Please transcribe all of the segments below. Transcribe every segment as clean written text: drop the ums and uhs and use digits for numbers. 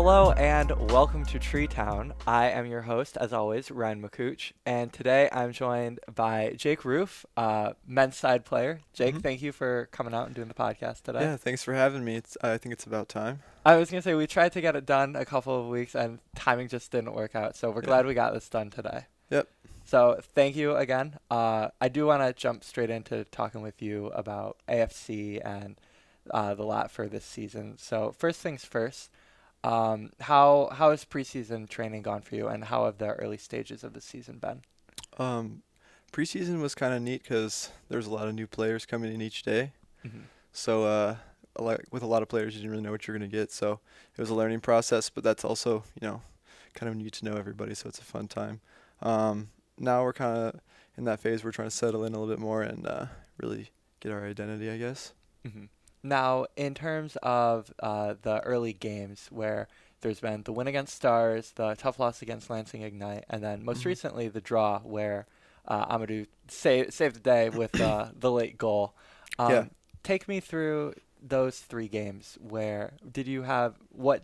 Hello and welcome to Tree Town. I am your host, as always, Ryan McCooch, and today I'm joined by Jake Rufe, men's side player. Jake, thank you for coming out and doing the podcast today. Yeah, thanks for having me. I think it's about time. I was going to say, we tried to get it done a couple of weeks, and timing just didn't work out, so we're glad we got this done today. Yep. So thank you again. I do want to jump straight into talking with you about AFC and the lot for this season. So first things first. How has preseason training gone for you, and how have the early stages of the season been? Preseason was kind of neat because there's a lot of new players coming in each day. So with a lot of players, you didn't really know what you're going to get. So it was a learning process, but that's also, kind of neat to know everybody. So it's a fun time. Now we're kind of in that phase. We're trying to settle in a little bit more and really get our identity, I guess. Now, in terms of the early games where there's been the win against Stars, the tough loss against Lansing Ignite, and then most recently the draw where Amadou saved the day with the late goal. Take me through those three games. What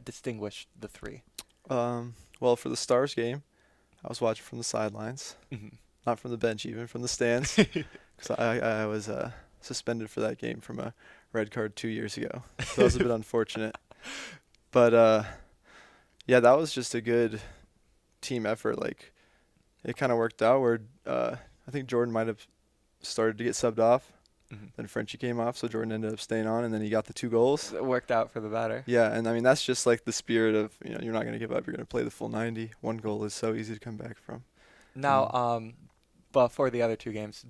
distinguished the three? Well, for the Stars game, I was watching from the sidelines, not from the bench even, from the stands, because I was suspended for that game from a red card 2 years ago. So that was a bit unfortunate. But, that was just a good team effort. Like, it kind of worked out where I think Jordan might have started to get subbed off. Then Frenchie came off, so Jordan ended up staying on, and then he got the 2 goals. It worked out for the better. Yeah, and I mean, that's just like the spirit of, you're not going to give up. You're going to play the full 90. 1 goal is so easy to come back from. Now, but for the other 2 games,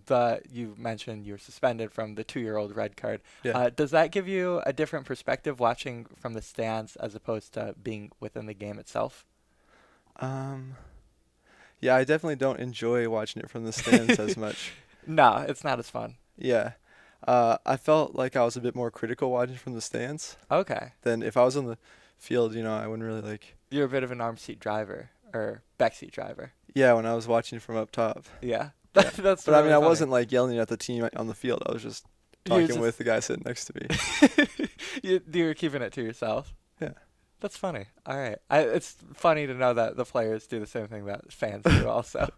you mentioned you were suspended from the 2-year-old red card. Yeah. Does that give you a different perspective watching from the stands as opposed to being within the game itself? Yeah, I definitely don't enjoy watching it from the stands as much. No, it's not as fun. Yeah. I felt like I was a bit more critical watching from the stands. Okay. Than if I was on the field, I wouldn't really like. You're a bit of an arm seat driver or backseat driver. Yeah, when I was watching from up top. Yeah. That's But really I mean, I wasn't like yelling at the team on the field. I was just talking with the guy sitting next to me. You were keeping it to yourself. Yeah. That's funny. All right. It's funny to know that the players do the same thing that fans do also.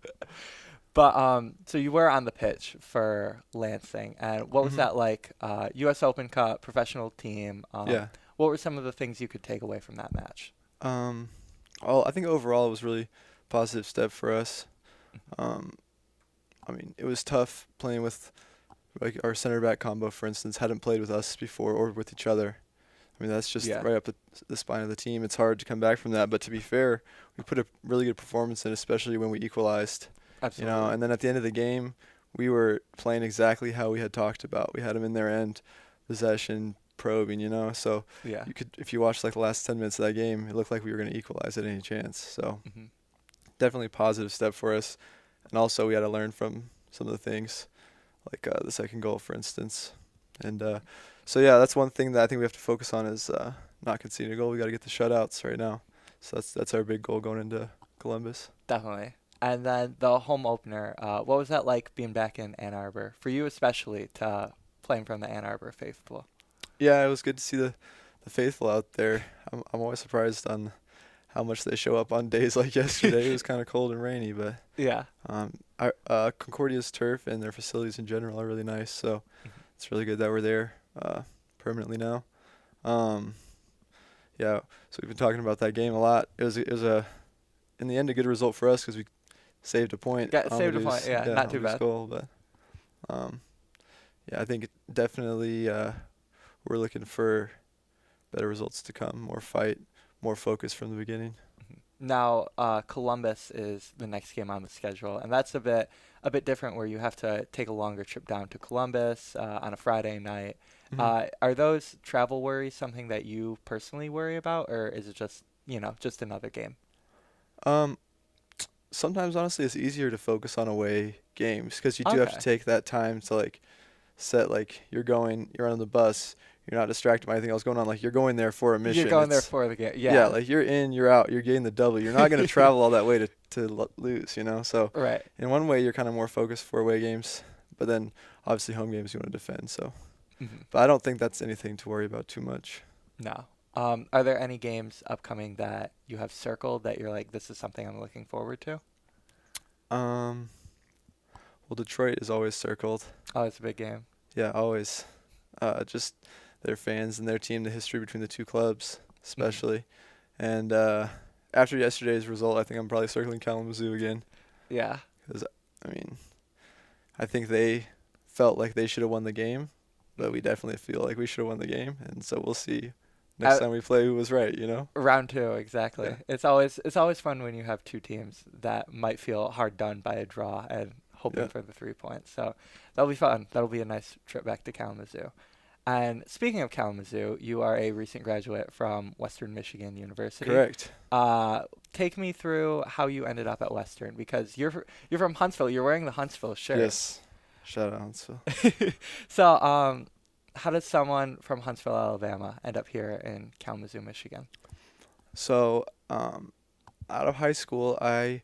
But so you were on the pitch for Lansing, and what was that like? U.S. Open Cup, professional team. Yeah. What were some of the things you could take away from that match? Well, I think overall it was really positive step for us. I mean, it was tough playing with like our center back combo, for instance, hadn't played with us before or with each other. I mean, that's just right up the spine of the team. It's hard to come back from that. But to be fair, we put a really good performance in, especially when we equalized. Absolutely. And then at the end of the game, we were playing exactly how we had talked about. We had them in their end, possession, probing, So you could, if you watched like the last 10 minutes of that game, it looked like we were going to equalize at any chance. So definitely a positive step for us. And also we had to learn from some of the things, like the second goal, for instance. And that's one thing that I think we have to focus on is not conceding a goal. We got to get the shutouts right now. So that's our big goal going into Columbus. Definitely. And then the home opener, what was that like being back in Ann Arbor? For you especially, to playing from the Ann Arbor faithful. Yeah, it was good to see the faithful out there. I'm always surprised on how much they show up on days like yesterday. It was kind of cold and rainy, but yeah. Concordia's turf and their facilities in general are really nice, so it's really good that we're there permanently now. So we've been talking about that game a lot. It was in the end a good result for us because we saved a point. Saved a point, not too bad. Goal, but I think definitely we're looking for better results to come, more fight, more focus from the beginning. Now, Columbus is the next game on the schedule, and that's a bit different where you have to take a longer trip down to Columbus on a Friday night. Are those travel worries something that you personally worry about, or is it just another game? Sometimes, honestly, it's easier to focus on away games because you do have to take that time to like set, like you're on the bus, you're not distracted by anything else going on. Like you're going there for a mission. You're going there for the game. Yeah. Yeah, like you're in, you're out, you're getting the W. You're not going to travel all that way to lose, So right. In one way, you're kind of more focused for away games, but then obviously home games you want to defend. So, but I don't think that's anything to worry about too much. No. Are there any games upcoming that you have circled that you're like, this is something I'm looking forward to? Well, Detroit is always circled. Oh, it's a big game. Yeah, always. Just their fans and their team, the history between the two clubs, especially. And after yesterday's result, I think I'm probably circling Kalamazoo again. Yeah. Because, I mean, I think they felt like they should have won the game, but we definitely feel like we should have won the game. And so we'll see next time we play who was right, you know? Round 2, exactly. Yeah. It's always fun when you have two teams that might feel hard done by a draw and hoping for the 3 points. So that'll be fun. That'll be a nice trip back to Kalamazoo. And speaking of Kalamazoo, you are a recent graduate from Western Michigan University. Correct. Take me through how you ended up at Western, because you're from Huntsville. You're wearing the Huntsville shirt. Yes. Shout out Huntsville. So, how does someone from Huntsville, Alabama, end up here in Kalamazoo, Michigan? So, out of high school, I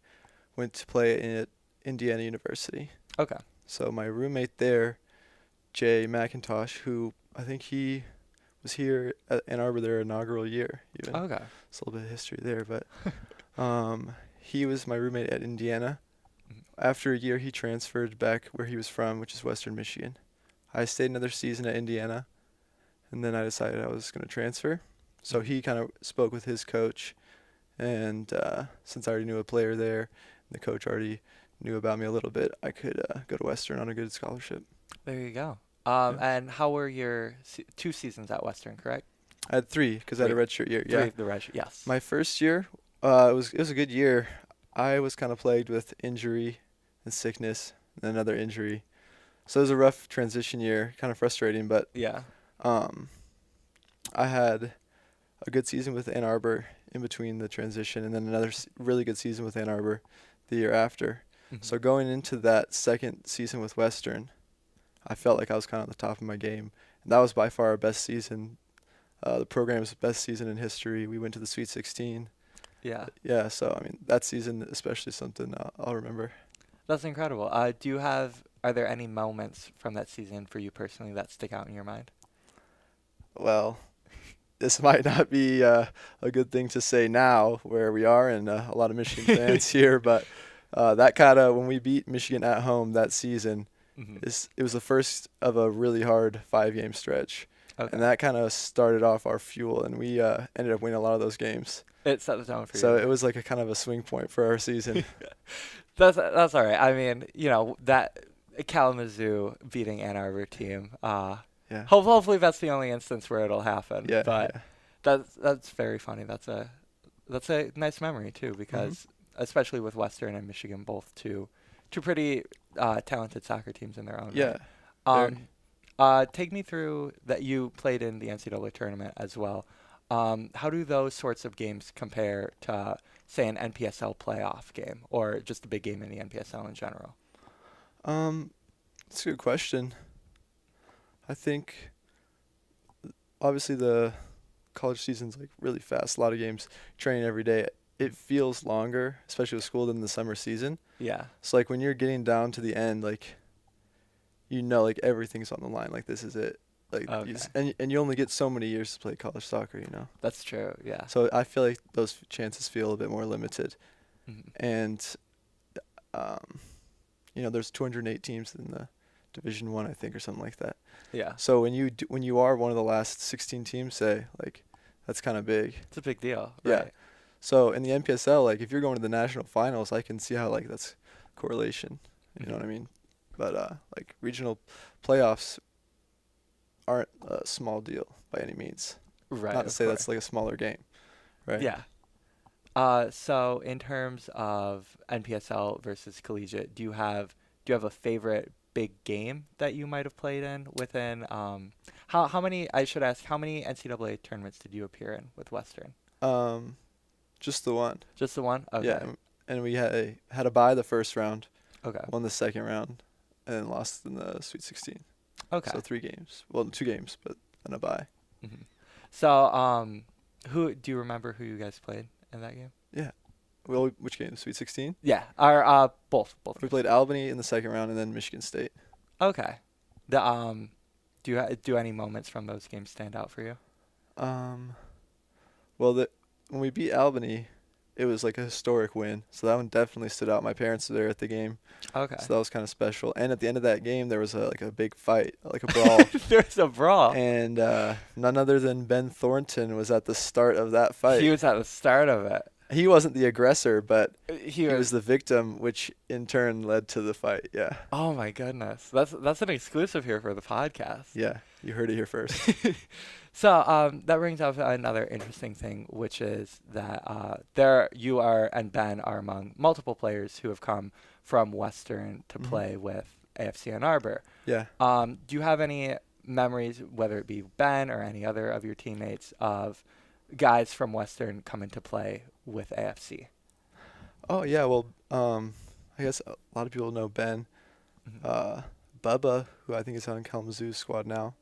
went to play at Indiana University. Okay. So my roommate there, Jay McIntosh, who I think he was here at Ann Arbor their inaugural year. Even. Okay. It's a little bit of history there, but he was my roommate at Indiana. After a year, he transferred back where he was from, which is Western Michigan. I stayed another season at Indiana, and then I decided I was going to transfer. So he kind of spoke with his coach, and since I already knew a player there, the coach already knew about me a little bit, I could go to Western on a good scholarship. There you go. And how were your 2 seasons at Western, correct? I had 3 because I had a redshirt year. Yeah. 3, the redshirt, yes. My first year, it was a good year. I was kind of plagued with injury and sickness and another injury. So it was a rough transition year, kind of frustrating, but yeah. I had a good season with Ann Arbor in between the transition, and then another really good season with Ann Arbor the year after. So going into that second season with Western, I felt like I was kind of at the top of my game. And that was by far our best season. The program's best season in history. We went to the Sweet 16. Yeah. Yeah, so, I mean, that season especially something I'll remember. That's incredible. Are there any moments from that season for you personally that stick out in your mind? Well, this might not be a good thing to say now where we are and a lot of Michigan fans here, but that kind of, when we beat Michigan at home that season, it was the first of a really hard 5-game stretch. Okay. And that kind of started off our fuel, and we ended up winning a lot of those games. It set the tone for you. So it was like a kind of a swing point for our season. That's all right. I mean, that Kalamazoo beating Ann Arbor team. Yeah. Hopefully that's the only instance where it'll happen. Yeah. But that's very funny. That's a nice memory too, because especially with Western and Michigan, both two pretty talented soccer teams in their own right. Take me through that. You played in the NCAA tournament as well. How do those sorts of games compare to, say, an NPSL playoff game or just a big game in the NPSL in general? That's a good question. I think obviously the college season's like really fast. A lot of games, training every day. It feels longer, especially with school, than the summer season. Yeah. So like when you're getting down to the end, like like everything's on the line. Like this is it. Like and you only get so many years to play college soccer, That's true, yeah. So I feel like those chances feel a bit more limited. And there's 208 teams in the Division 1, I think, or something like that. Yeah. So when you are one of the last 16 teams, say, like, that's kind of big. It's a big deal, right? Yeah. So in the NPSL, like, if you're going to the national finals, I can see how, like, that's correlation. You know what I mean? But like regional playoffs aren't a small deal by any means. Right. Not to say that's like a smaller game, right? Yeah. So in terms of NPSL versus collegiate, do you have a favorite big game that you might have played in within? How many? I should ask. How many NCAA tournaments did you appear in with Western? Just the one. Just the one. Okay. Yeah, and we had a bye the first round. Okay. Won the second round, and then lost in the Sweet 16. Okay. So 3 games. Well, 2 games, but then a bye. So, who do you remember who you guys played in that game? Yeah. Well, which game? Sweet 16? Yeah. Our both. We played Albany in the second round, and then Michigan State. Okay. Do any moments from those games stand out for you? Well, when we beat Albany, it was like a historic win. So that one definitely stood out. My parents were there at the game. Okay. So that was kind of special. And at the end of that game, there was a big fight, like a brawl. There's a brawl. And none other than Ben Thornton was at the start of that fight. He was at the start of it. He wasn't the aggressor, but he was the victim, which in turn led to the fight. Yeah. Oh my goodness, that's an exclusive here for the podcast. Yeah, you heard it here first. So that brings up another interesting thing, which is that you are and Ben are among multiple players who have come from Western to play with AFC and Arbor. Yeah. Do you have any memories, whether it be Ben or any other of your teammates, of guys from Western coming to play with AFC? Oh yeah, well, I guess a lot of people know Ben. Bubba, who I think is on Kalamazoo's squad now,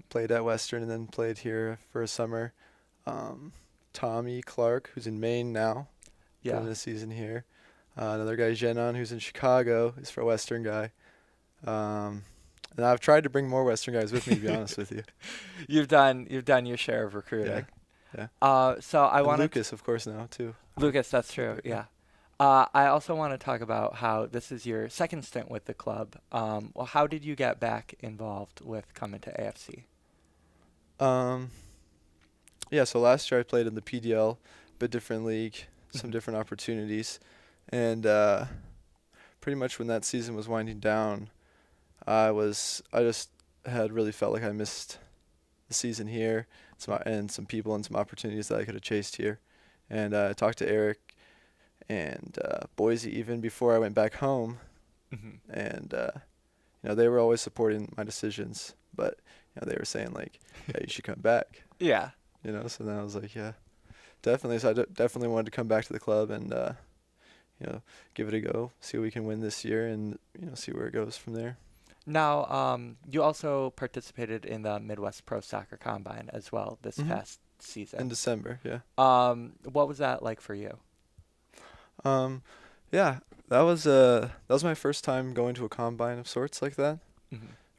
played at Western and then played here for a summer. Tommy Clark, who's in Maine now, doing this season here. Another guy, Jenon, who's in Chicago, is for a Western guy. And I've tried to bring more Western guys with me, to be honest with you. You've done your share of recruiting. Yeah. So I want Lucas, of course, now too. Lucas, that's true. Yeah. I also want to talk about how this is your second stint with the club. Well, how did you get back involved with coming to AFC? Yeah, so last year I played in the PDL, but different league, some different opportunities. And pretty much when that season was winding down, I just had really felt like I missed the season here, and some people and some opportunities that I could have chased here. And I talked to Eric and Boise even before I went back home. And they were always supporting my decisions, but they were saying like, yeah, you should come back. Yeah. So then I was like, yeah, definitely. So I definitely wanted to come back to the club and give it a go, see what we can win this year, and see where it goes from there. Now, you also participated in the Midwest Pro Soccer Combine as well this past season. In December, yeah. What was that like for you? Yeah, that was my first time going to a combine of sorts like that.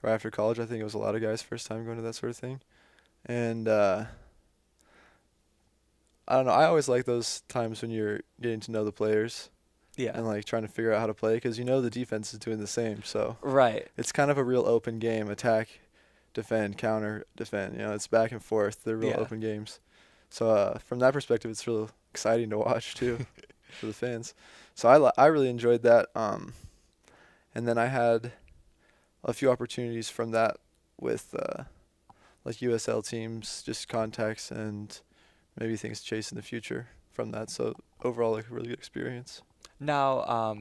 Right after college, I think it was a lot of guys' first time going to that sort of thing. And I don't know, I always like those times when you're getting to know the players. Yeah. And like trying to figure out how to play, because the defense is doing the same. So right, it's kind of a real open game: attack, defend, counter, defend. It's back and forth. They're real open games. So from that perspective, it's real exciting to watch too for the fans. So I really enjoyed that. And then I had a few opportunities from that with like USL teams, just contacts and maybe things to chase in the future from that. So overall, like a really good experience. Now,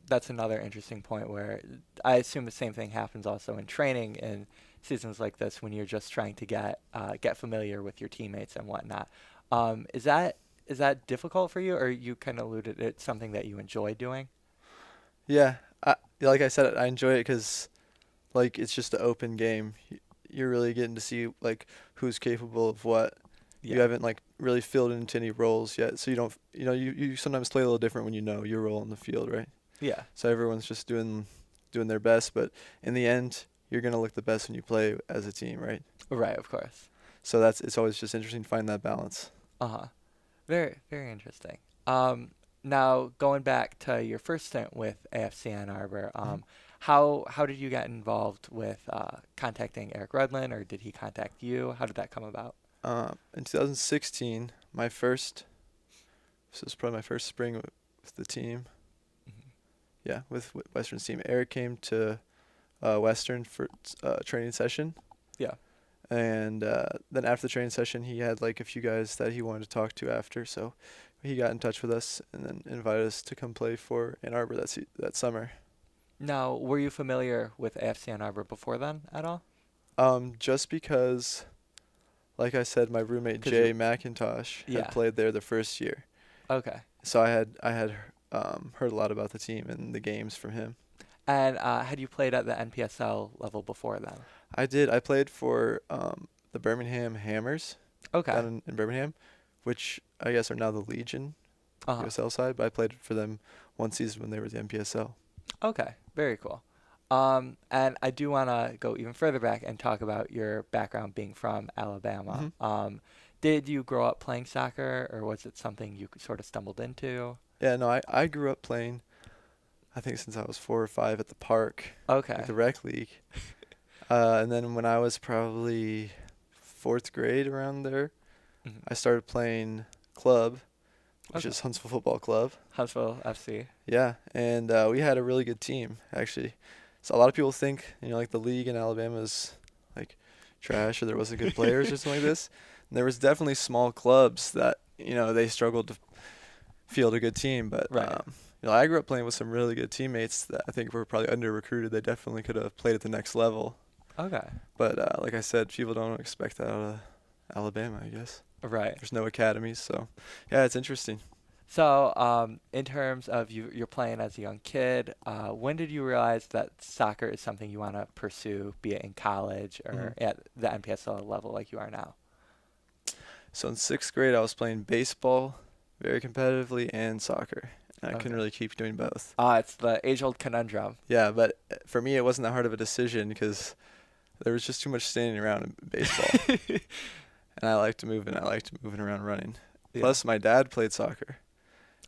that's another interesting point where I assume the same thing happens also in training in seasons like this when you're just trying to get familiar with your teammates and whatnot. Is that difficult for you, or you kind of alluded it's something that you enjoy doing? Yeah, like I said, I enjoy it because like it's just an open game. You're really getting to see like who's capable of what. You haven't like really filled into any roles yet, so you don't. You sometimes play a little different when you know your role in the field, right? Yeah. So everyone's just doing their best, but in the end, you're gonna look the best when you play as a team, right? Right, of course. So it's always just interesting to find that balance. Very, very interesting. Now going back to your first stint with AFC Ann Arbor, how did you get involved with contacting Eric Rudlin, or did he contact you? How did that come about? In 2016, this was probably my first spring with the team. Yeah, with Western's team. Eric came to Western for a training session. Yeah. And then after the training session, he had like a few guys that he wanted to talk to after, so he got in touch with us and then invited us to come play for Ann Arbor that summer. Now, were you familiar with AFC Ann Arbor before then at all? Just because, like I said, my roommate Jay McIntosh had played there the first year. Okay. So I had heard a lot about the team and the games from him. And had you played at the NPSL level before then? I did. I played for the Birmingham Hammers. Okay. Down in Birmingham, which I guess are now the Legion USL side, but I played for them one season when they were the NPSL. Okay, very cool. And I do want to go even further back and talk about your background being from Alabama. Did you grow up playing soccer, or was it something you sort of stumbled into? Yeah, no, I grew up playing, I think since I was 4 or 5 at the park, Okay. like the rec league. And then when I was probably 4th grade around there, I started playing club, which is Huntsville Football Club. Huntsville FC. Yeah, and we had a really good team, actually. So a lot of people think, like the league in Alabama is like trash or there wasn't good players or something like this. And there was definitely small clubs that, they struggled to field a good team. But, I grew up playing with some really good teammates that I think were probably under-recruited. They definitely could have played at the next level. Okay. But like I said, people don't expect that out of Alabama, I guess. Right. There's no academies, so yeah, it's interesting. So, in terms of you're playing as a young kid, when did you realize that soccer is something you want to pursue, be it in college or at the NPSL level like you are now? So in 6th grade, I was playing baseball very competitively and soccer. And I couldn't really keep doing both. It's the age-old conundrum. Yeah, but for me, it wasn't that hard of a decision because there was just too much standing around in baseball. And I liked moving. I liked moving around running. Yeah. Plus, my dad played soccer.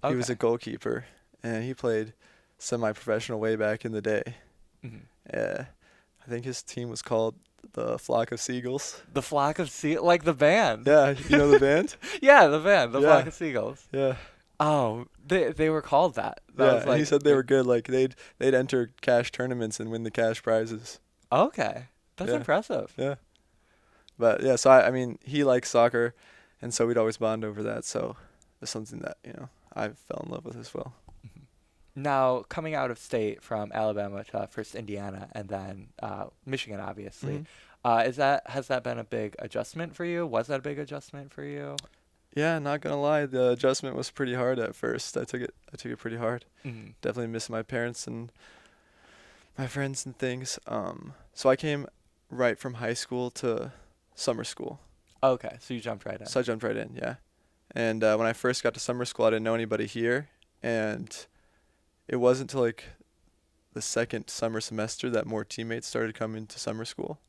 He was a goalkeeper, and he played semi-professional way back in the day. I think his team was called the Flock of Seagulls. The Flock of Seagulls? Like the band? Yeah, you know the band? Yeah, the band, the Flock of Seagulls. Yeah. Oh, they were called that. Was like, he said they were good. Like they'd enter cash tournaments and win the cash prizes. Okay, that's impressive. Yeah. But yeah, so I mean, he likes soccer, and so we'd always bond over that. So it's something that I fell in love with as well. Now, coming out of state from Alabama to first Indiana and then Michigan, obviously, has that been a big adjustment for you? Was that a big adjustment for you? Yeah, not gonna lie, the adjustment was pretty hard at first. I took it pretty hard. Definitely missed my parents and my friends and things. So I came right from high school to summer school. Okay, so you jumped right in. So I jumped right in, yeah. And when I first got to summer school, I didn't know anybody here, and it wasn't until like the second summer semester that more teammates started coming to summer school.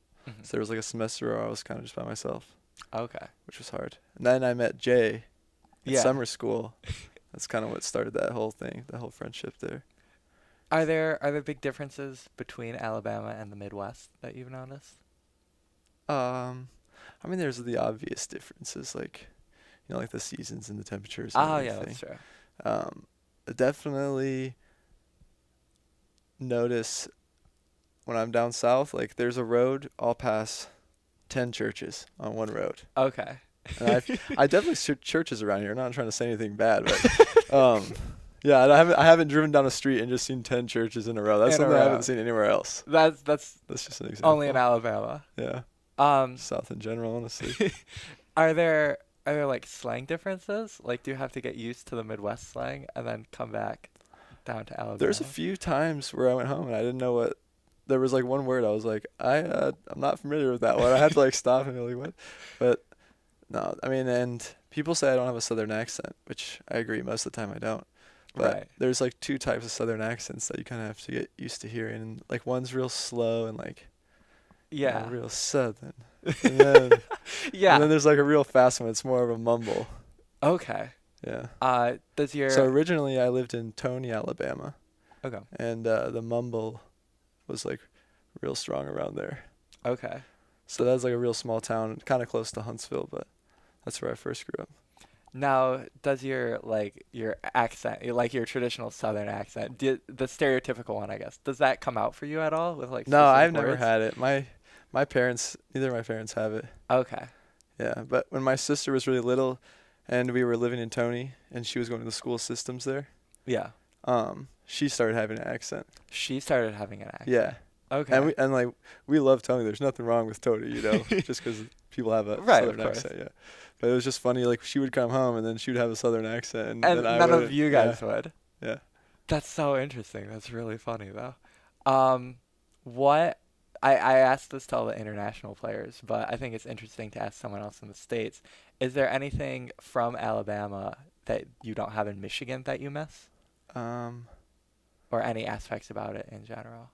So there was like a semester where I was kind of just by myself. Okay. Which was hard. And then I met Jay in summer school. That's kind of what started that whole thing, that whole friendship there. Are there big differences between Alabama and the Midwest that you've noticed? I mean, there's the obvious differences, like, like the seasons and the temperatures and everything. Yeah, that's true. Definitely notice when I'm down south, like, there's a road, I'll pass 10 churches on one road. Okay. And I definitely see churches around here. I'm not trying to say anything bad, but yeah, I haven't driven down a street and just seen 10 churches in a row. That's something I haven't seen anywhere else. That's just an example. Only in Alabama. Yeah. South in general, honestly. Are there like slang differences? Like, do you have to get used to the Midwest slang and then come back down to Alabama? There's a few times where I went home and I didn't know what. There was like one word I was like, I'm not familiar with that one. I had to like stop and be like, what? But no, I mean, and people say I don't have a Southern accent, which I agree. Most of the time I don't. But there's like 2 types of Southern accents that you kind of have to get used to hearing. And like one's real slow and like, real Southern. And then, and then there's like a real fast one. It's more of a mumble. Okay. Yeah. So originally I lived in Tony, Alabama. Okay. And the mumble was like real strong around there. Okay. So that's like a real small town, kind of close to Huntsville, but that's where I first grew up. Now, does your accent, like your traditional Southern accent, the stereotypical one, I guess, does that come out for you at all with like? No, I've never had it. My parents, neither of my parents have it. Okay. Yeah, but when my sister was really little, and we were living in Tony, and she was going to the school systems there. Yeah. She started having an accent. She started having an accent. Yeah. Okay. And we love Tony. There's nothing wrong with Tony, just because people have a Southern accent. Yeah. But it was just funny. Like she would come home and then she would have a Southern accent, and then none of you guys would. Yeah. That's so interesting. That's really funny though. What I asked this to all the international players, but I think it's interesting to ask someone else in the States. Is there anything from Alabama that you don't have in Michigan that you miss? Or any aspects about it in general?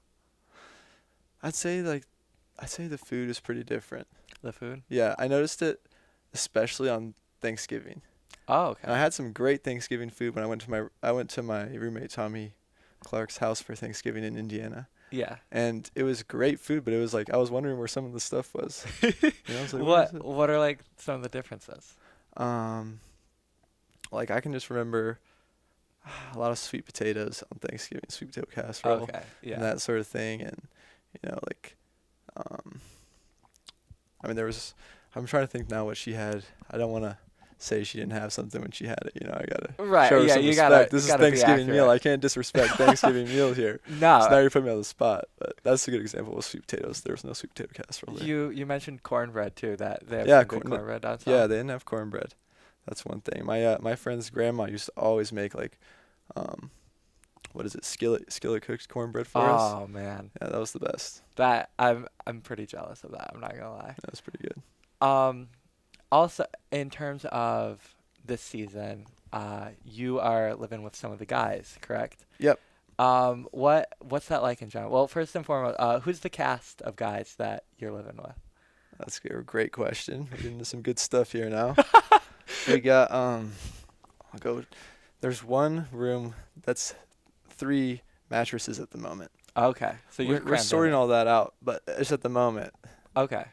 I'd say the food is pretty different. The food? Yeah, I noticed it especially on Thanksgiving. Oh, okay. And I had some great Thanksgiving food when I went to my roommate Tommy Clark's house for Thanksgiving in Indiana. Yeah. And it was great food, but it was like I was wondering where some of the stuff was. You know, I was like, what are like some of the differences? Like I can just remember a lot of sweet potatoes on Thanksgiving, sweet potato casserole, Okay. Yeah. and that sort of thing, and like, I mean, I'm trying to think now what she had. I don't want to say she didn't have something when she had it. I gotta show her some respect. This is Thanksgiving meal. I can't disrespect Thanksgiving meal here. No. So now you're putting me on the spot. But that's a good example with sweet potatoes. There was no sweet potato casserole there. You mentioned cornbread too. That they have good cornbread down south. Yeah, they didn't have cornbread. That's one thing. My friend's grandma used to always make like, what is it? Skillet cooked cornbread for us. Oh man. Yeah, that was the best. That I'm pretty jealous of that. I'm not gonna lie. That was pretty good. Also, in terms of this season, you are living with some of the guys, correct? Yep. What's that like in general? Well, first and foremost, who's the cast of guys that you're living with? That's a great question. We're getting into some good stuff here now. We got there's one room that's 3 mattresses at the moment. Okay, so we're sorting all that out, but it's at the moment. Okay.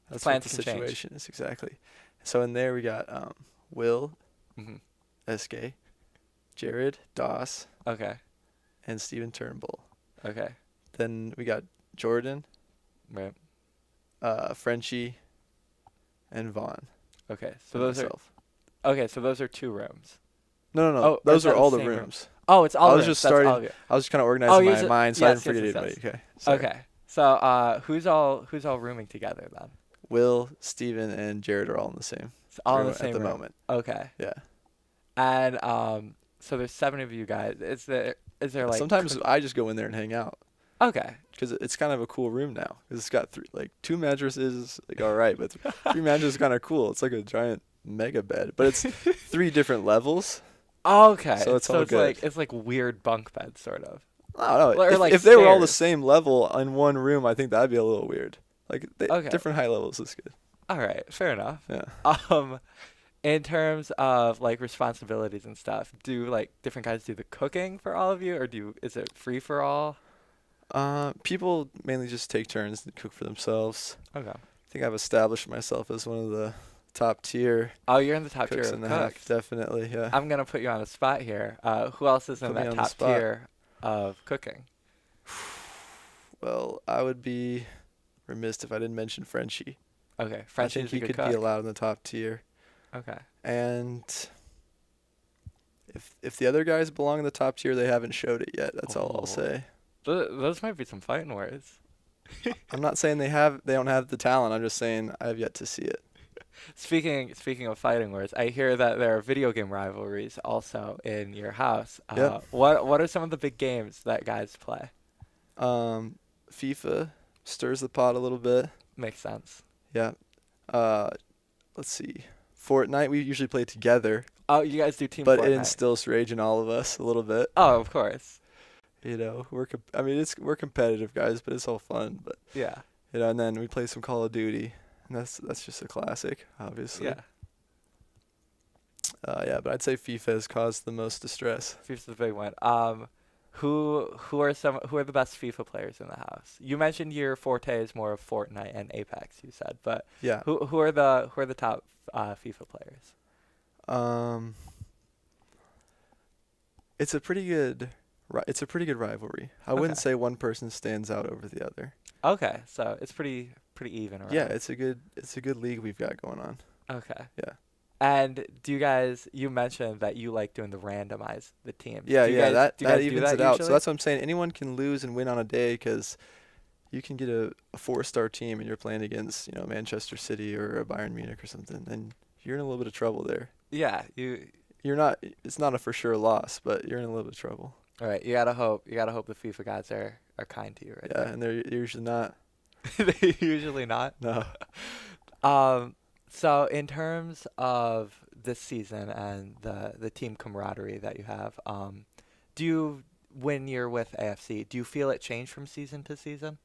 That's what the situation is exactly. So in there we got Will, SK, Jared, Doss, okay, and Steven Turnbull. Okay. Then we got Jordan, right, Frenchie, and Vaughn. Okay, so those are 2 rooms. No. Oh, those are all the rooms. Room? Oh, it's all. I was just starting. I was just kind of organizing my mind, so I didn't forget anybody. Okay. Sorry. Okay. So who's all rooming together then? Will, Steven, and Jared are all in the same. It's all room in the same at the room. moment. Okay. Yeah. And so there's 7 of you guys. Is there like sometimes I just go in there and hang out. Okay. Because it's kind of a cool room now. Because it's got 2 mattresses, like all right, but 3 mattresses is kind of cool. It's like a giant mega bed, but it's 3 different levels. Okay. So it's all good. It's like weird bunk beds, sort of. I don't know. Or if they were all the same level in one room, I think that'd be a little weird. Like different height levels is good. All right, fair enough. Yeah. In terms of like responsibilities and stuff, do like different guys do the cooking for all of you, or is it free for all? People mainly just take turns to cook for themselves. Okay. I think I've established myself as one of the top tier. Oh, you're in the top tier of cooks. Definitely, yeah. I'm gonna put you on the spot here. Who else is in that top tier of cooking? Well, I would be remiss if I didn't mention Frenchie. Okay, Frenchie. I think he could be allowed in the top tier. Okay. And if the other guys belong in the top tier, they haven't showed it yet. That's all I'll say. Those might be some fighting words. I'm not saying they don't have the talent. I'm just saying I have yet to see it. Speaking of fighting words, I hear that there are video game rivalries also in your house. Yep. What are some of the big games that guys play? FIFA stirs the pot a little bit. Makes sense. Yeah. Let's see. Fortnite, we usually play together. Oh, you guys do team But Fortnite. it instills rage in all of us a little bit. Oh, of course. We're competitive guys, but it's all fun. But yeah. And then we play some Call of Duty, and that's just a classic, obviously. Yeah. But I'd say FIFA has caused the most distress. FIFA's the big one. Who are the best FIFA players in the house? You mentioned your forte is more of Fortnite and Apex, you said, but yeah. Who are the top FIFA players? It's a pretty good rivalry. I wouldn't say one person stands out over the other. Okay, so it's pretty even around. Yeah, it's a good league we've got going on. Okay. Yeah. And you mentioned that you like doing the teams. Yeah, that evens it out. Usually? So that's what I'm saying. Anyone can lose and win on a day because you can get a 4-star team and you're playing against, Manchester City or a Bayern Munich or something, and you're in a little bit of trouble there. Yeah, you're not. It's not a for sure loss, but you're in a little bit of trouble. All right, you gotta hope the FIFA guys are kind to you, right? Yeah, and they're usually not. They're usually not. No. So in terms of this season and the team camaraderie that you have, when you're with AFC, do you feel it change from season to season?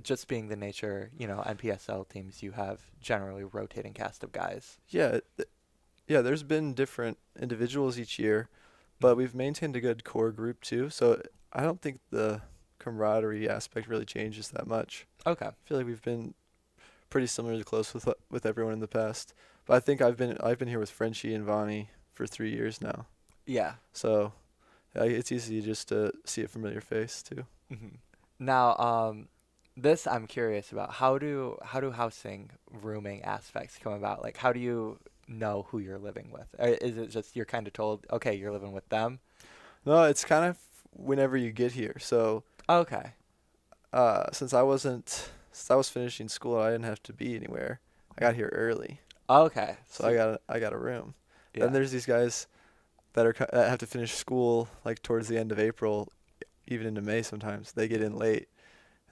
Just being the nature, NPSL teams, you have generally rotating cast of guys. Yeah, yeah. There's been different individuals each year, but we've maintained a good core group too. So I don't think the camaraderie aspect really changes that much. Okay. I feel like we've been pretty similarly close with everyone in the past. But I think I've been here with Frenchie and Vonnie for 3 years now. Yeah. So it's easy just to see a familiar face too. Mm-hmm. Now, this I'm curious about. How do housing rooming aspects come about? Like, how do you know who you're living with? Or is it just you're kind of told, okay, you're living with them? No, it's kind of whenever you get here. So okay. Since I was finishing school, I didn't have to be anywhere. I got here early. Okay. So I got a room. Yeah. Then there's these guys that have to finish school like towards the end of April, even into May sometimes. They get in late,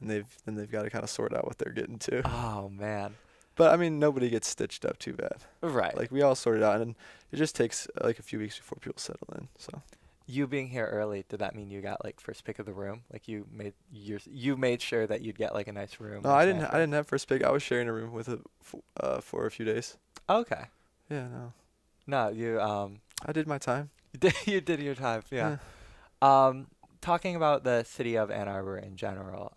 and they've got to kind of sort out what they're getting to. Oh man. But I mean, nobody gets stitched up too bad. Right. Like we all sort it out, and it just takes like a few weeks before people settle in. So. You being here early, did that mean you got like first pick of the room? Like you made sure that you'd get like a nice room? No, I didn't have first pick. I was sharing a room with for a few days. Okay. Yeah, no. No, you I did my time. You did your time. Yeah. Talking about the city of Ann Arbor in general.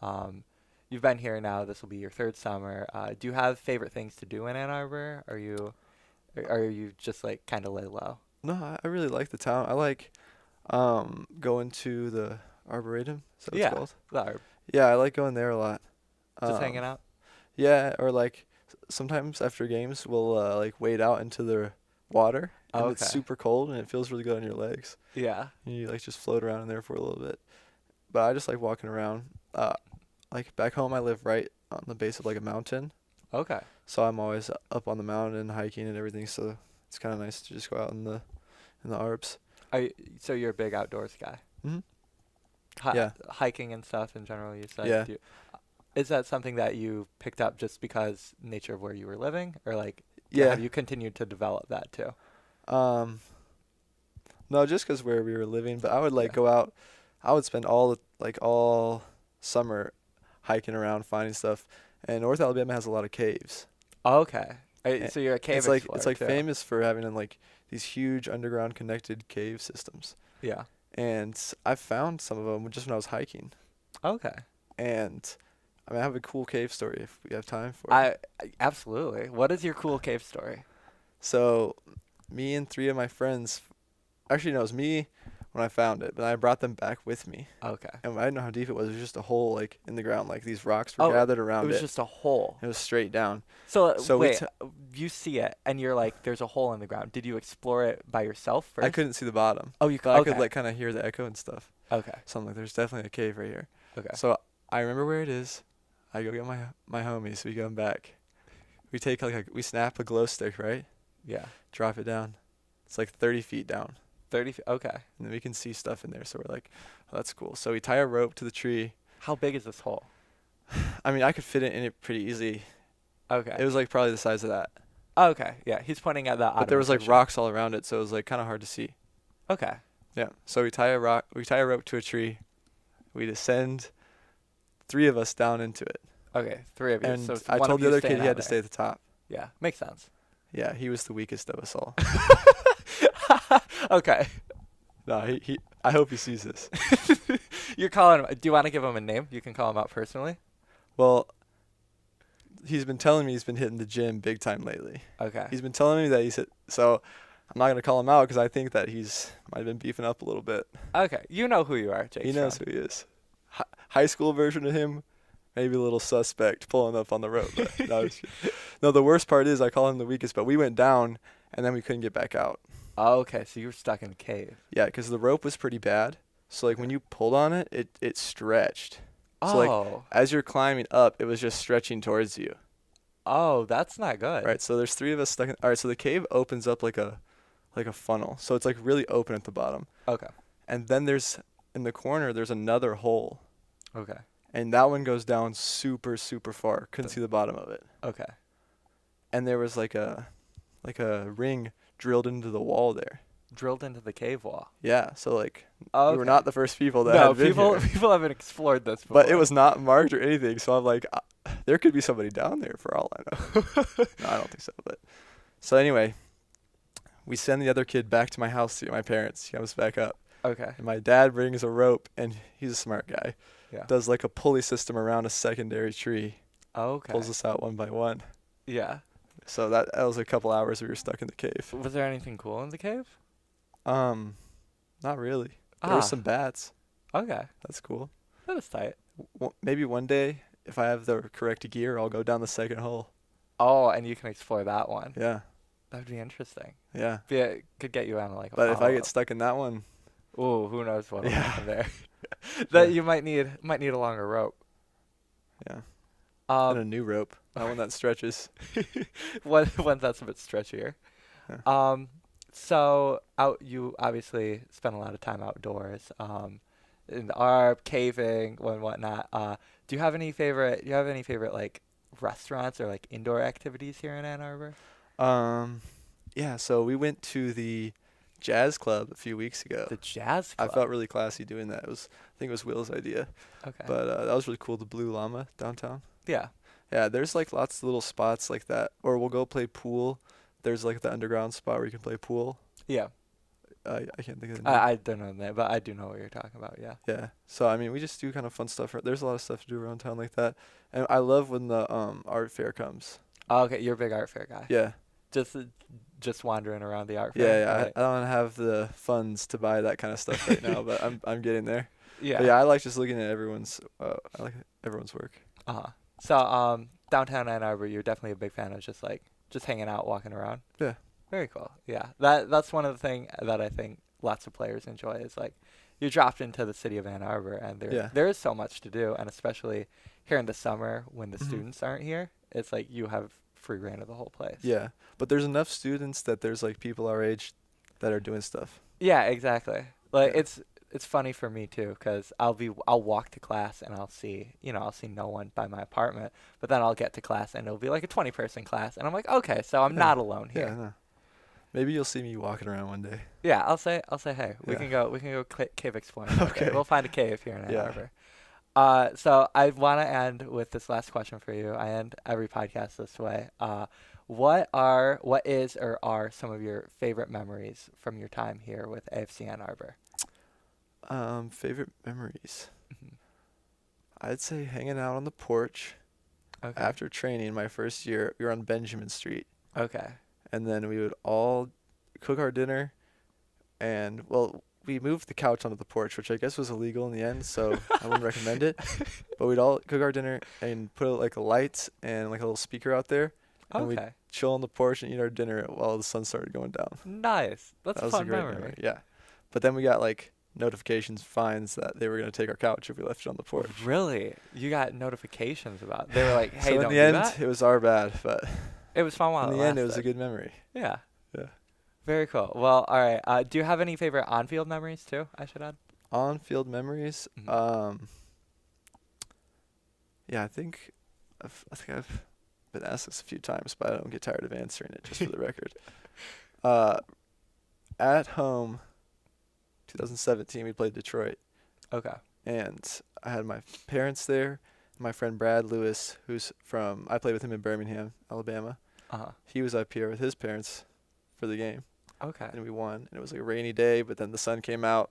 You've been here now. This will be your third summer. Do you have favorite things to do in Ann Arbor? Are you just like kind of lay low? No, I really like the town. I like going to the Arboretum. Is that what it's called? The Arb. Yeah, I like going there a lot. Just hanging out? Yeah, or like sometimes after games we'll like wade out into the water and it's super cold and it feels really good on your legs. Yeah. And you like just float around in there for a little bit. But I just like walking around. Like back home I live right on the base of like a mountain. Okay. So I'm always up on the mountain and hiking and everything, so it's kind of nice to just go out in the arbs. So you're a big outdoors guy? Mm-hmm. Yeah. Hiking and stuff in general, you said? Yeah. Is that something that you picked up just because nature of where you were living? Or like, have you continued to develop that too? No, just because where we were living, but I would like go out. I would spend all summer hiking around, finding stuff. And North Alabama has a lot of caves. Okay. So you're a cave explorer it's like too. famous for having like these huge underground connected cave systems. Yeah. And I found some of them just when I was hiking. Okay. And I mean, I have a cool cave story if we have time for it. Absolutely. What is your cool cave story? So, me and 3 of my friends, actually no, it was me when I found it, but I brought them back with me. Okay. And I didn't know how deep it was. It was just a hole like in the ground, like these rocks were gathered around it. It was just a hole. It was straight down. So wait, you see it and you're like, there's a hole in the ground. Did you explore it by yourself first? I couldn't see the bottom. Oh, you could. I could like kind of hear the echo and stuff. Okay. So I'm like, there's definitely a cave right here. Okay. So I remember where it is. I go get my homies. We go back. We take we snap a glow stick, right? Yeah. Drop it down. It's like 30 feet down. 30 feet. Okay. And then we can see stuff in there. So we're like, oh, that's cool. So we tie a rope to the tree. How big is this hole? I mean, I could fit it in it pretty easy. Okay. It was like probably the size of that. Okay. Yeah. He's pointing at the. But there was like rocks all around it, so it was like kind of hard to see. Okay. Yeah. So we tie a rope to a tree. We descend 3 of us down into it. Okay. 3 of you. And so I told the other kid he had to stay at the top. Yeah. Makes sense. Yeah. He was the weakest of us all. Okay. No, he. I hope he sees this. You're calling him. Do you want to give him a name? You can call him out personally. Well, he's been telling me he's been hitting the gym big time lately. Okay. He's been telling me that he's hit. So I'm not gonna call him out because I think that might have been beefing up a little bit. Okay. You know who you are, Jake. He knows who he is. High school version of him, maybe a little suspect pulling up on the rope. But no, the worst part is I call him the weakest, but we went down and then we couldn't get back out. Okay, so you were stuck in a cave. Yeah, because the rope was pretty bad. So like when you pulled on it, it stretched. Oh. So like as you're climbing up, it was just stretching towards you. Oh, that's not good. Right, so there's 3 of us stuck in. All right, so the cave opens up like a funnel. So it's like really open at the bottom. Okay. And then in the corner there's another hole. Okay. And that one goes down super super far. Couldn't see the bottom of it. Okay. And there was like a ring drilled into the wall there. drilled into the cave wall. Yeah, so like Oh, we were not the first people that no, had been here. people haven't explored this before. But it was not marked or anything, so I'm like, there could be somebody down there for all I know. No, I don't think so. But so anyway, we send the other kid back to my house to get my parents. He comes back up. Okay. And my dad brings a rope, and he's a smart guy. Yeah. Does like a pulley system around a secondary tree. Okay. Pulls us out one by one. Yeah. So that was a couple hours we were stuck in the cave. Was there anything cool in the cave? Not really. There were some bats. Okay. That's cool. That is tight. Maybe one day, if I have the correct gear, I'll go down the second hole. Oh, and you can explore that one. Yeah. That'd be interesting. Yeah. It could get you on like a But if I get follow-up. stuck in that one. Ooh, who knows what'll happen there. That you might need a longer rope. Yeah. And a new rope. Not one that stretches. one that's a bit stretchier. Yeah. So you obviously spend a lot of time outdoors. In the Arb, caving, and whatnot. Do you have any favorite like restaurants or like indoor activities here in Ann Arbor? Yeah, so we went to the jazz club a few weeks ago. The jazz club? I felt really classy doing that. I think it was Will's idea. Okay. But that was really cool, the Blue Llama downtown. Yeah. Yeah, there's like lots of little spots like that. Or we'll go play pool. There's like the underground spot where you can play pool. Yeah. I can't think of the name. I don't know that, but I do know what you're talking about, yeah. Yeah. So, I mean, we just do kind of fun stuff. There's a lot of stuff to do around town like that. And I love when the art fair comes. Oh, okay, you're a big art fair guy. Yeah. Just wandering around the art fair. fair. Yeah. Right? I don't have the funds to buy that kind of stuff right now, but I'm getting there. Yeah. But yeah, I like just looking at everyone's work. Uh-huh. So, downtown Ann Arbor, you're definitely a big fan of just hanging out, walking around. Yeah. Very cool. Yeah. That's one of the things that I think lots of players enjoy is like you're dropped into the city of Ann Arbor and there is so much to do, and especially here in the summer when the students aren't here, it's like you have free reign of the whole place. Yeah. But there's enough students that there's like people our age that are doing stuff. Yeah, exactly. Like it's funny for me too, because I'll walk to class and I'll see no one by my apartment, but then I'll get to class and it'll be like a 20-person class, and I'm like, okay, so I'm not alone here. Yeah, no. Maybe you'll see me walking around one day. Yeah, I'll say, hey, we can go cave exploring. Okay, we'll find a cave here in Ann Arbor. So I want to end with this last question for you. I end every podcast this way. What is or are some of your favorite memories from your time here with AFC Ann Arbor? Favorite memories. I'd say hanging out on the porch. Okay. After training my first year, we were on Benjamin Street. Okay. And then we would all cook our dinner, and we moved the couch onto the porch, which I guess was illegal in the end, so I wouldn't recommend it. But we'd all cook our dinner and put like a light and like a little speaker out there. And we'd chill on the porch and eat our dinner while the sun started going down. Nice. That's a fun memory. Yeah. But then we got like notifications, fines that they were going to take our couch if we left it on the porch. Really? You got notifications about it? They were like, hey, so don't in the end, that? it was our bad, but it was fun while in the end, it was a good memory. Yeah. Yeah. Very cool. Well, all right. Do you have any favorite on-field memories too, I should add? On-field memories? Yeah, I think I've been asked this a few times, but I don't get tired of answering it, just for the record. At home, 2017, we played Detroit. Okay. And I had my parents there, my friend Brad Lewis, I played with him in Birmingham, Alabama. Uh-huh. He was up here with his parents for the game. Okay. And we won. And it was like a rainy day, but then the sun came out.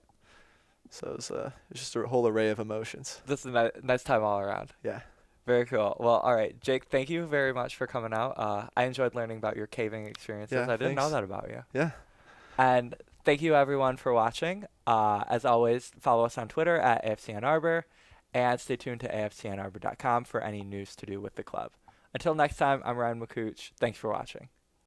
So it was just a whole array of emotions. This is a nice time all around. Yeah. Very cool. Well, all right, Jake, thank you very much for coming out. I enjoyed learning about your caving experiences. Yeah, I didn't know that about you. Yeah. And thank you, everyone, for watching. As always, follow us on Twitter at AFC Ann Arbor, and stay tuned to afcannarbor.com for any news to do with the club. Until next time, I'm Ryan McCooch. Thanks for watching.